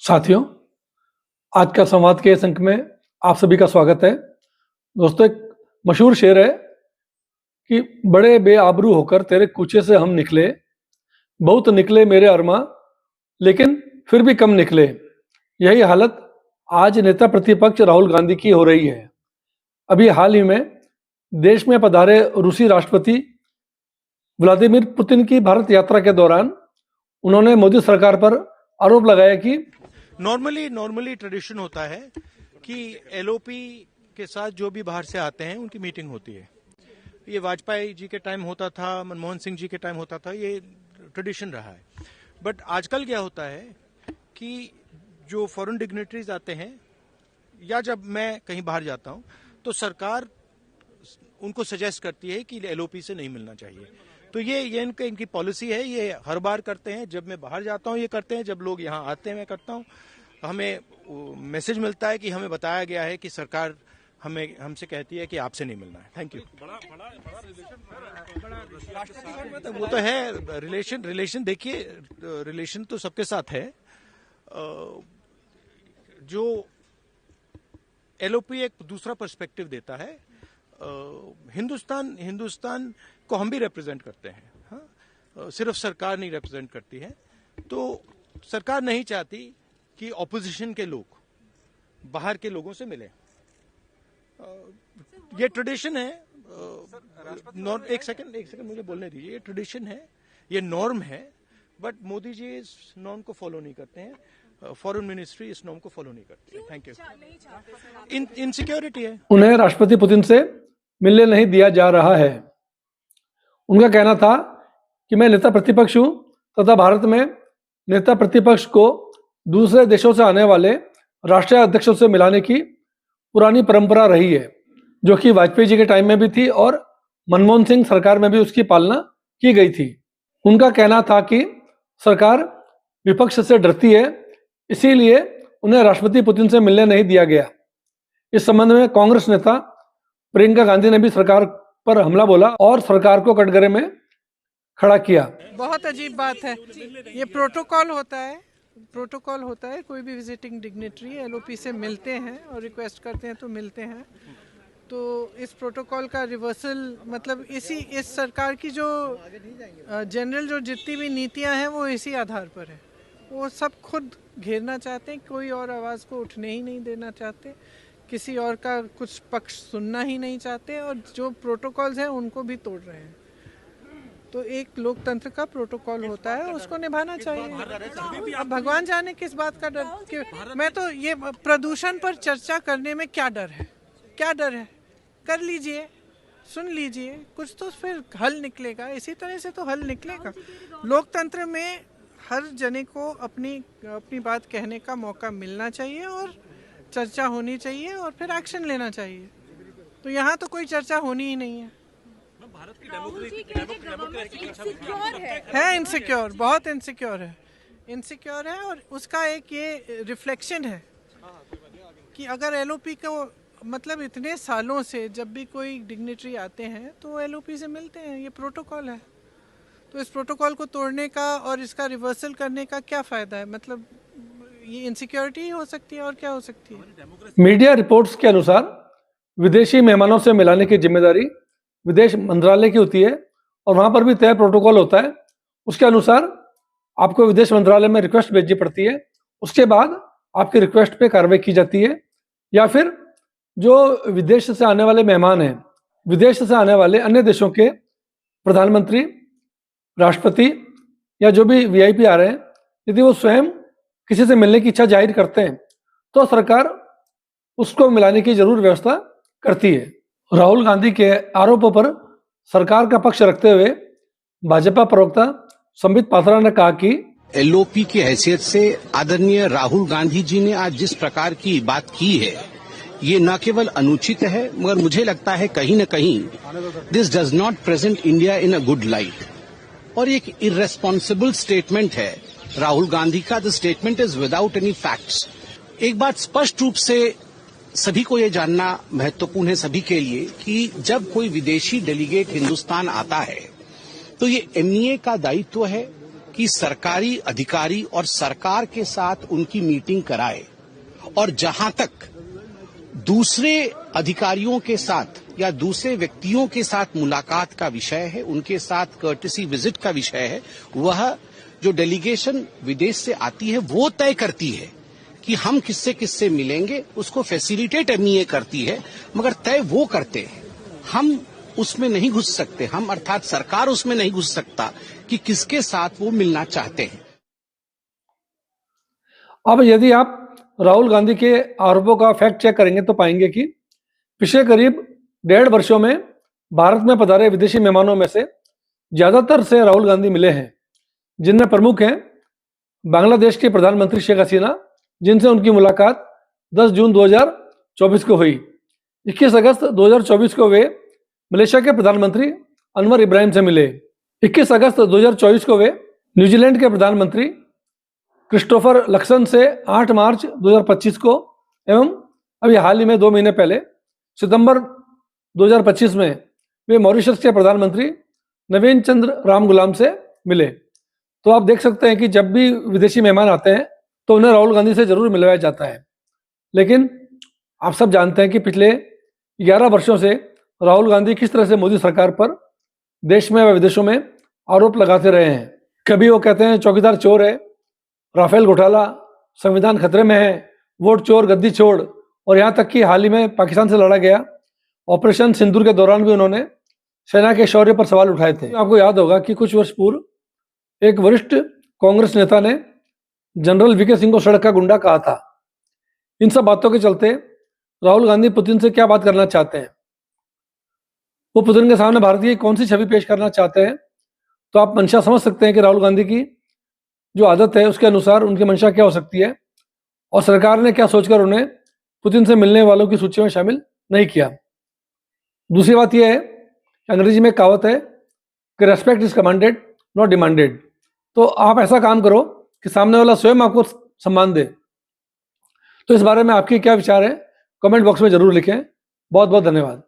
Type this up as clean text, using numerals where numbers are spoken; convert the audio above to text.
साथियों, आज का संवाद के इस अंक में आप सभी का स्वागत है। दोस्तों, एक मशहूर शेर है कि बड़े बेआबरू होकर तेरे कूचे से हम निकले, बहुत निकले मेरे अरमा, लेकिन फिर भी कम निकले। यही हालत आज नेता प्रतिपक्ष राहुल गांधी की हो रही है। अभी हाल ही में देश में पधारे रूसी राष्ट्रपति व्लादिमीर पुतिन की भारत यात्रा के दौरान उन्होंने मोदी सरकार पर आरोप लगाया कि नॉर्मली ट्रेडिशन होता है कि एलओपी के साथ जो भी बाहर से आते हैं उनकी मीटिंग होती है। ये वाजपेयी जी के टाइम होता था, मनमोहन सिंह जी के टाइम होता था, ये ट्रेडिशन रहा है। बट आजकल क्या होता है कि जो फॉरेन डिग्नेटरीज आते हैं या जब मैं कहीं बाहर जाता हूं तो सरकार उनको सजेस्ट करती है कि एलओपी से नहीं मिलना चाहिए। तो ये इनकी पॉलिसी है। ये हर बार करते हैं, जब मैं बाहर जाता हूं ये करते हैं, जब लोग यहाँ आते हैं मैं करता हूं। हमें मैसेज मिलता है कि हमें बताया गया है कि सरकार हमसे कहती है कि आपसे नहीं मिलना है। Thank you. वो तो है रिलेशन देखिए, रिलेशन तो सबके साथ है। जो एलओपी एक दूसरा पर्सपेक्टिव देता है। हिंदुस्तान को हम भी रिप्रेजेंट करते हैं। हाँ? सिर्फ सरकार नहीं रिप्रेजेंट करती है। तो सरकार नहीं चाहती कि ऑपोजिशन के लोग बाहर के लोगों से मिले। ये ट्रेडिशन है। एक सेकंड मुझे बोलने दीजिए। ये ट्रेडिशन है, ये नॉर्म है। बट मोदी जी इस नॉर्म को फॉलो नहीं करते हैं। फॉरेन मिनिस्ट्री इस नॉर्म को फॉलो नहीं करती है। Thank you. इनसिक्योरिटी है। उन्हें राष्ट्रपति पुतिन से मिलने नहीं दिया जा रहा है। उनका कहना था कि मैं नेता प्रतिपक्ष हूं तथा भारत में नेता प्रतिपक्ष को दूसरे देशों से आने वाले राष्ट्रीय अध्यक्षों से मिलाने की पुरानी परंपरा रही है, जो कि वाजपेयी जी के टाइम में भी थी और मनमोहन सिंह सरकार में भी उसकी पालना की गई थी। उनका कहना था कि सरकार विपक्ष से डरती है, इसीलिए उन्हें राष्ट्रपति पुतिन से मिलने नहीं दिया गया। इस संबंध में कांग्रेस नेता प्रियंका गांधी ने भी सरकार पर हमला बोला और सरकार को कटघरे में खड़ा किया। बहुत अजीब बात है। ये प्रोटोकॉल होता है। कोई भी विजिटिंग डिग्नेटरी एलओपी से मिलते हैं और रिक्वेस्ट करते हैं तो मिलते हैं। तो इस प्रोटोकॉल का रिवर्सल मतलब इस सरकार की जो जनरल जो जितनी भी नीतियां हैं वो इसी आधार पर है। वो सब खुद घेरना चाहते हैं, कोई और आवाज़ को उठने ही नहीं देना चाहते, किसी और का कुछ पक्ष सुनना ही नहीं चाहते और जो प्रोटोकॉल्स हैं उनको भी तोड़ रहे हैं। तो एक लोकतंत्र का प्रोटोकॉल होता है, उसको निभाना चाहिए। अब भगवान जाने किस बात का डर। मैं तो ये प्रदूषण पर चर्चा करने में क्या डर है? कर लीजिए, सुन लीजिए, कुछ तो फिर हल निकलेगा। इसी तरह से तो हल निकलेगा। लोकतंत्र में हर जने को अपनी बात कहने का मौका मिलना चाहिए और चर्चा होनी चाहिए और फिर एक्शन लेना चाहिए। तो यहाँ तो कोई चर्चा होनी ही नहीं है। भारत की है इनसिक्योर, बहुत इनसिक्योर है और उसका एक ये रिफ्लेक्शन है कि अगर एलओपी को मतलब इतने सालों से जब भी कोई डिग्नेटरी आते हैं तो एलओपी से मिलते हैं। ये प्रोटोकॉल है। तो इस प्रोटोकॉल को तोड़ने का और इसका रिवर्सल करने का क्या फायदा है? मतलब ये इनसिक्योरिटी ही हो सकती है और क्या हो सकती है? मीडिया रिपोर्ट्स के अनुसार विदेशी मेहमानों से मिलाने की जिम्मेदारी विदेश मंत्रालय की होती है और वहां पर भी तय प्रोटोकॉल होता है। उसके अनुसार आपको विदेश मंत्रालय में रिक्वेस्ट भेजनी पड़ती है। उसके बाद आपकी रिक्वेस्ट पे कार्रवाई की जाती है, या फिर जो विदेश से आने वाले मेहमान हैं, विदेश से आने वाले अन्य देशों के प्रधानमंत्री, राष्ट्रपति या जो भी वीआईपी आ रहे हैं, यदि वो स्वयं किसी से मिलने की इच्छा जाहिर करते हैं तो सरकार उसको मिलाने की जरूर व्यवस्था करती है। राहुल गांधी के आरोपों पर सरकार का पक्ष रखते हुए भाजपा प्रवक्ता संबित पात्रा ने कहा कि एलओपी की हैसियत से आदरणीय राहुल गांधी जी ने आज जिस प्रकार की बात की है, ये न केवल अनुचित है मगर मुझे लगता है कहीं न कहीं this does not present India in a good light और एक इररेस्पॉन्सिबल स्टेटमेंट है राहुल गांधी का। The statement is without any facts. एक बात स्पष्ट रूप से सभी को ये जानना महत्वपूर्ण है, सभी के लिए, कि जब कोई विदेशी डेलीगेट हिंदुस्तान आता है तो ये एमईए का दायित्व है कि सरकारी अधिकारी और सरकार के साथ उनकी मीटिंग कराए, और जहां तक दूसरे अधिकारियों के साथ या दूसरे व्यक्तियों के साथ मुलाकात का विषय है, उनके साथ कर्टेसी विजिट का विषय है, वह जो डेलीगेशन विदेश से आती है वो तय करती है कि हम किससे किससे मिलेंगे। उसको फैसिलिटेट एमईए करती है, मगर तय वो करते हैं। हम उसमें नहीं घुस सकते, हम अर्थात सरकार उसमें नहीं घुस सकता कि किसके साथ वो मिलना चाहते हैं। अब यदि आप राहुल गांधी के आरोपों का फैक्ट चेक करेंगे तो पाएंगे कि पिछले करीब 1.5 वर्षों में भारत में पधारे विदेशी मेहमानों में से ज्यादातर से राहुल गांधी मिले हैं, जिनमें प्रमुख हैं बांग्लादेश के प्रधानमंत्री शेख हसीना, जिनसे उनकी मुलाकात 10 जून 2024 को हुई। 21 अगस्त 2024 को वे मलेशिया के प्रधानमंत्री अनवर इब्राहिम से मिले। 21 अगस्त 2024 को वे न्यूजीलैंड के प्रधानमंत्री क्रिस्टोफर लक्सन से 8 मार्च 2025 को, एवं अभी हाल ही में 2 महीने पहले सितंबर 2025 में वे मॉरिशस के प्रधानमंत्री नवीन चंद्र राम गुलाम से मिले। तो आप देख सकते हैं कि जब भी विदेशी मेहमान आते हैं तो उन्हें राहुल गांधी से जरूर मिलवाया जाता है। लेकिन आप सब जानते हैं कि पिछले 11 वर्षों से राहुल गांधी किस तरह से मोदी सरकार पर देश में व विदेशों में आरोप लगाते रहे हैं। कभी वो कहते हैं चौकीदार चोर है, राफेल घोटाला, संविधान खतरे में है, वोट चोर गद्दी छोड़, और यहाँ तक कि हाल ही में पाकिस्तान से लड़ा गया ऑपरेशन सिंदूर के दौरान भी उन्होंने सेना के शौर्य पर सवाल उठाए थे। आपको याद होगा कि कुछ वर्ष पूर्व एक वरिष्ठ कांग्रेस नेता ने जनरल वीके सिंह को सड़क का गुंडा कहा था। इन सब बातों के चलते राहुल गांधी पुतिन से क्या बात करना चाहते हैं, वो पुतिन के सामने भारत की कौन सी छवि पेश करना चाहते हैं, तो आप मंशा समझ सकते हैं कि राहुल गांधी की जो आदत है उसके अनुसार उनकी मंशा क्या हो सकती है, और सरकार ने क्या सोचकर उन्हें पुतिन से मिलने वालों की सूची में शामिल नहीं किया। दूसरी बात यह है कि अंग्रेजी में कहावत है कि respect is commanded not demanded. तो आप ऐसा काम करो कि सामने वाला स्वयं आपको सम्मान दे। तो इस बारे में आपके क्या विचार है, कमेंट बॉक्स में जरूर लिखें। बहुत बहुत धन्यवाद।